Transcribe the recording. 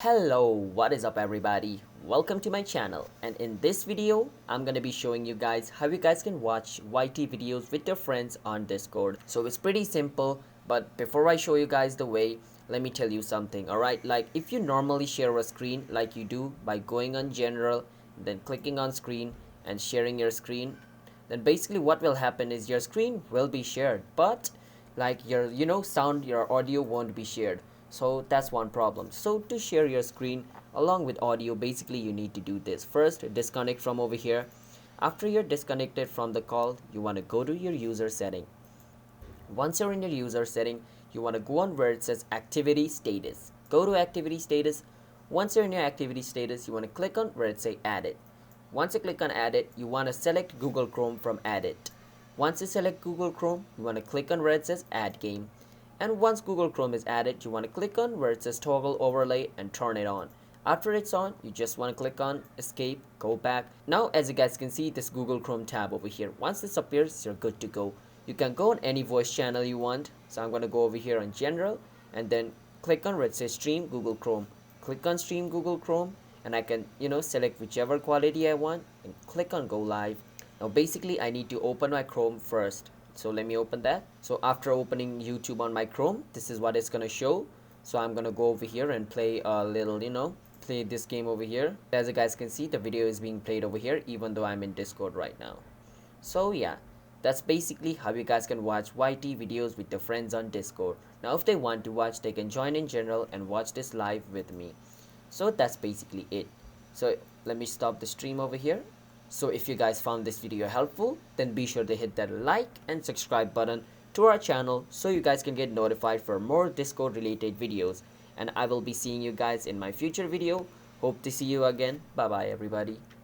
Hello, what is up everybody? Welcome to my channel, and in this video I'm gonna be showing you guys how you guys can watch YT videos with your friends on Discord. So it's pretty simple, but before I show you guys the way, let me tell you something. Alright, like if you normally share a screen like you do by going on general, then clicking on screen and sharing your screen, then basically what will happen is your screen will be shared, but like your sound, your audio won't be shared. So that's one problem. So to share your screen along with audio, basically you need to do this. First, disconnect from over here. After you're disconnected from the call, you want to go to your user setting. Once you're in your user setting, you want to go on where it says activity status. Go to activity status. Once you're in your activity status, you want to click on where it says added. Once you click on added, you want to select Google Chrome from added. Once you select Google Chrome, you want to click on where it says add game. And once Google Chrome is added, you want to click on where it says toggle overlay and turn it on. After it's on, you just want to click on escape, go back. Now as you guys can see, this Google Chrome tab over here, once this appears, you're good to go. You can go on any voice channel you want. So I'm going to go over here on general and then click on where it says stream Google Chrome. Click on stream Google Chrome and I can select whichever quality I want and click on go live. Now basically I need to open my Chrome first. So let me open that. So after opening YouTube on my Chrome, this is what it's gonna show. So I'm gonna go over here and play a little, play this game over here. As you guys can see, the video is being played over here even though I'm in Discord right now. So yeah, that's basically how you guys can watch YT videos with your friends on Discord. Now if they want to watch, they can join in general and watch this live with me. So that's basically it. So let me stop the stream over here. So if you guys found this video helpful, then be sure to hit that like and subscribe button to our channel so you guys can get notified for more Discord related videos. And I will be seeing you guys in my future video. Hope to see you again. Bye bye everybody.